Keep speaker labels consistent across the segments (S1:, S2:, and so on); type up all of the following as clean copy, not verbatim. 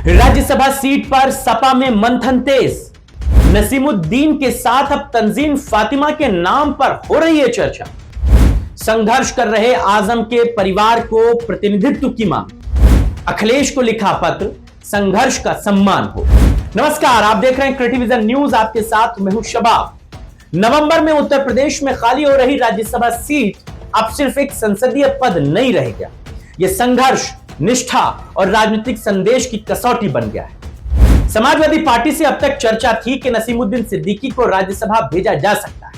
S1: Rajya Sabha seat पर सपा में मंथन तेज। नसीमुद्दीन के साथ अब तंजीम फातिमा के नाम पर हो रही है चर्चा। संघर्ष कर रहे आजम के परिवार को प्रतिनिधित्व की मांग। अखिलेश को लिखा पत्र, संघर्ष का सम्मान हो। नमस्कार, आप देख रहे हैं क्रिएटिविजन न्यूज, आपके साथ मैं हूं शबाब। नवंबर में उत्तर प्रदेश में खाली हो रही राज्यसभा सीट अब सिर्फ एक संसदीय पद नहीं रह गया, यह संघर्ष, निष्ठा और राजनीतिक संदेश की कसौटी बन गया है। समाजवादी पार्टी से अब तक चर्चा थी कि नसीमुद्दीन सिद्दीकी को राज्यसभा भेजा जा सकता है,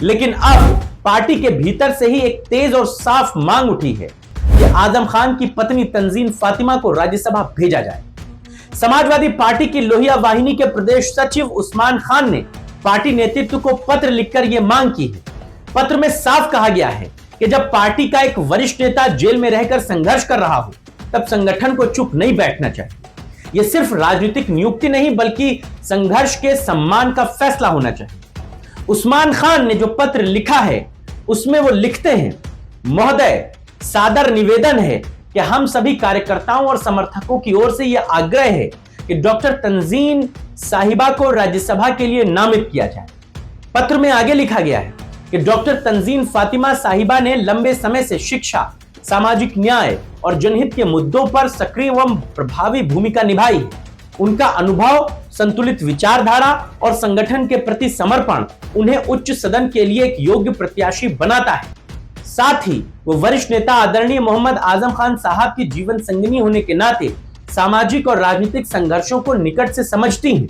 S1: लेकिन अब पार्टी के भीतर से ही एक तेज और साफ मांग उठी है कि आजम खान की पत्नी तंजीम फातिमा को राज्यसभा भेजा जाए। समाजवादी पार्टी की लोहिया वाहिनी के प्रदेश सचिव उस्मान खान ने पार्टी नेतृत्व को पत्र लिखकर यह मांग की है। पत्र में साफ कहा गया है कि जब पार्टी का एक वरिष्ठ नेता जेल में रहकर संघर्ष कर रहा हो, तब संगठन को चुप नहीं बैठना चाहिए। यह सिर्फ राजनीतिक नियुक्ति नहीं, बल्कि संघर्ष के सम्मान का फैसला होना चाहिए। उस्मान खान ने जो पत्र लिखा है, उसमें वो लिखते हैं, महोदय, सादर निवेदन है कि हम सभी कार्यकर्ताओं और समर्थकों की ओर से यह आग्रह है कि डॉक्टर तंजीम साहिबा को राज्यसभा के लिए नामित किया जाए। पत्र में आगे लिखा गया है कि डॉक्टर तंजीम फातिमा साहिबा ने लंबे समय से शिक्षा, सामाजिक न्याय और जनहित के मुद्दों पर सक्रिय एवं प्रभावी भूमिका निभाई है। उनका अनुभव, संतुलित विचारधारा और संगठन के प्रति समर्पण उन्हें उच्च सदन के लिए एक योग्य प्रत्याशी बनाता है। साथ ही वो वरिष्ठ नेता आदरणीय मोहम्मद आजम खान साहब की जीवन संगिनी होने के नाते सामाजिक और राजनीतिक संघर्षों को निकट से समझती हैं।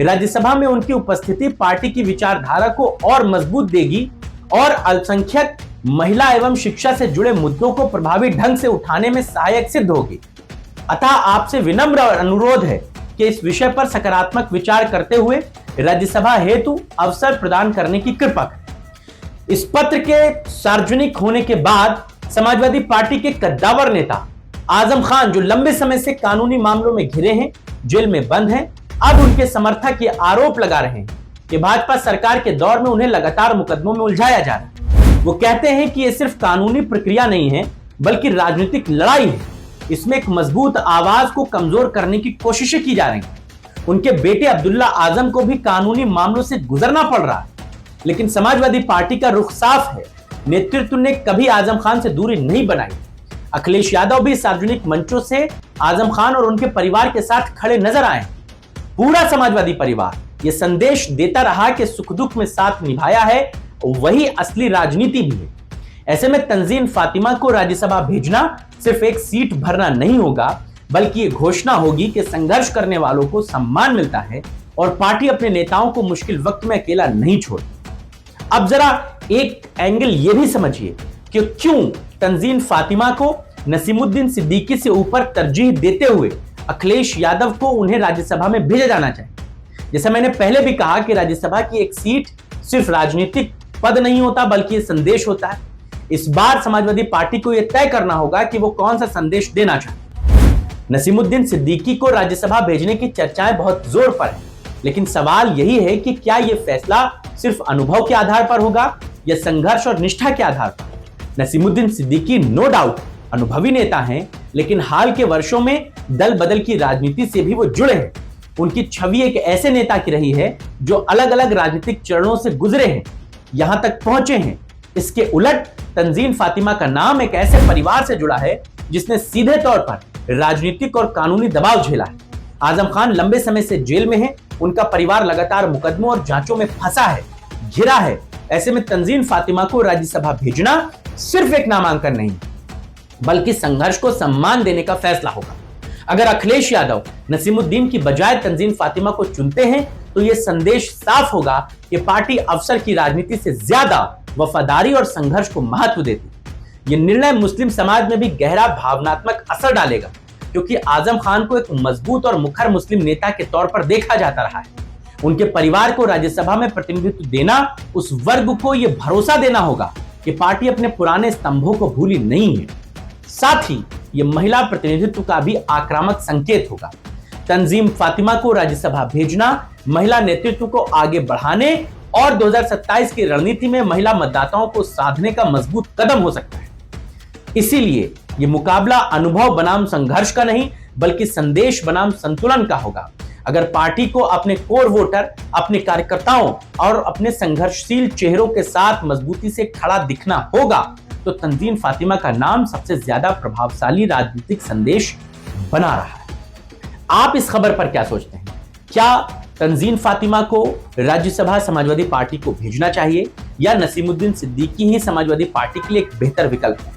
S1: राज्यसभा में उनकी उपस्थिति पार्टी की विचारधारा को और मजबूत देगी और अल्पसंख्यक, महिला एवं शिक्षा से जुड़े मुद्दों को प्रभावी ढंग से उठाने में सहायक सिद्ध होगी। अतः आपसे विनम्र अनुरोध है कि इस विषय पर सकारात्मक विचार करते हुए राज्यसभा हेतु अवसर प्रदान करने की कृपा करें। इस पत्र के सार्वजनिक होने के बाद समाजवादी पार्टी के कद्दावर नेता आजम खान, जो लंबे समय से कानूनी मामलों में घिरे हैं, जेल में बंद हैं, अब उनके समर्थक ये आरोप लगा रहे हैं कि भाजपा सरकार के दौर में उन्हें लगातार मुकदमों में उलझाया जा रहा है। वो कहते हैं कि ये सिर्फ कानूनी प्रक्रिया नहीं है, बल्कि राजनीतिक लड़ाई है। इसमें एक मजबूत आवाज को कमजोर करने की कोशिशें की जा रही हैं। उनके बेटे अब्दुल्ला आजम को भी कानूनी मामलों से गुजरना पड़ रहा है, लेकिन समाजवादी पार्टी का रुख साफ है। नेतृत्व ने कभी आजम खान से दूरी नहीं बनाई। अखिलेश यादव भी सार्वजनिक मंचों से आजम खान और उनके परिवार के साथ खड़े नजर आए। पूरा समाजवादी परिवार यह संदेश देता रहा कि सुख दुख में साथ निभाया है, वही असली राजनीति भी है। ऐसे में तंजीम फातिमा को राज्यसभा भेजना सिर्फ एक सीट भरना नहीं होगा, बल्कि ये घोषणा होगी कि संघर्ष करने वालों को सम्मान मिलता है और पार्टी अपने नेताओं को मुश्किल वक्त में अकेला नहीं छोड़ती। अब जरा एक एंगल यह भी समझिए कि क्यों तंजीम फातिमा को नसीमुद्दीन सिद्दीकी से ऊपर तरजीह देते हुए अखिलेश यादव को उन्हें राज्यसभा में भेजा जाना चाहिए। जैसा मैंने पहले भी कहा कि राज्यसभा की एक सीट सिर्फ राजनीतिक पद नहीं होता, बल्कि यह संदेश होता है। इस बार समाजवादी पार्टी को यह तय करना होगा कि वो कौन सा संदेश देना चाहती। नसीमुद्दीन सिद्दीकी को राज्यसभा भेजने की चर्चाएं बहुत जोर पर है, लेकिन सवाल यही है कि क्या यह फैसला सिर्फ अनुभव के आधार पर होगा या संघर्ष और निष्ठा के आधार पर। नसीमुद्दीन सिद्दीकी नो डाउट अनुभवी नेता हैं, लेकिन हाल के वर्षों में दल बदल की राजनीति से भी वो जुड़े हैं। उनकी छवि एक ऐसे नेता की रही है जो अलग अलग राजनीतिक चरणों से गुजरे हैं, यहां तक पहुंचे हैं। इसके उलट तंजीम फातिमा का नाम एक ऐसे परिवार से जुड़ा है जिसने सीधे तौर पर राजनीतिक और कानूनी दबाव झेला है। आजम खान लंबे समय से जेल में है, उनका परिवार लगातार मुकदमों और जांचों में फंसा है, घिरा है। ऐसे में तंजीम फातिमा को राज्यसभा भेजना सिर्फ एक नामांकन नहीं, बल्कि संघर्ष को सम्मान देने का फैसला होगा। अगर अखिलेश यादव नसीमुद्दीन की बजाय तंजीम फातिमा को चुनते हैं, तो यह संदेश साफ होगा कि पार्टी अवसर की राजनीति से ज्यादा वफादारी और संघर्ष को महत्व देती। यह निर्णय मुस्लिम समाज में भी गहरा भावनात्मक असर डालेगा, क्योंकि आजम खान को एक मजबूत और मुखर मुस्लिम नेता के तौर पर देखा जाता रहा है। उनके परिवार को राज्यसभा में प्रतिनिधित्व देना, उस वर्ग को यह भरोसा देना होगा कि पार्टी अपने पुराने स्तंभों को भूली नहीं है। साथ ही यह महिला प्रतिनिधित्व का भी आक्रामक संकेत होगा। तंजीम फातिमा को राज्यसभा भेजना महिला नेतृत्व को आगे बढ़ाने और 2027 की रणनीति में महिला मतदाताओं को साधने का मजबूत कदम हो सकता है। इसीलिए ये मुकाबला अनुभव बनाम संघर्ष का नहीं, बल्कि संदेश बनाम संतुलन का होगा। अगर पार्टी को अपने कोर वोटर, अपने कार्यकर्ताओं और अपने संघर्षशील चेहरों के साथ मजबूती से खड़ा दिखना होगा तो तंजीम फातिमा का नाम सबसे ज्यादा प्रभावशाली राजनीतिक संदेश बना रहा है। आप इस खबर पर क्या सोचते हैं? क्या तंजीम फातिमा को राज्यसभा समाजवादी पार्टी को भेजना चाहिए या नसीमुद्दीन सिद्दीकी ही समाजवादी पार्टी के लिए एक बेहतर विकल्प है?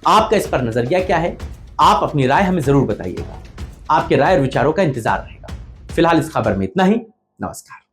S1: आपका इस पर नजरिया क्या है? आप अपनी राय हमें जरूर बताइएगा। आपके राय और विचारों का इंतजार रहेगा। फिलहाल इस खबर में इतना ही। नमस्कार।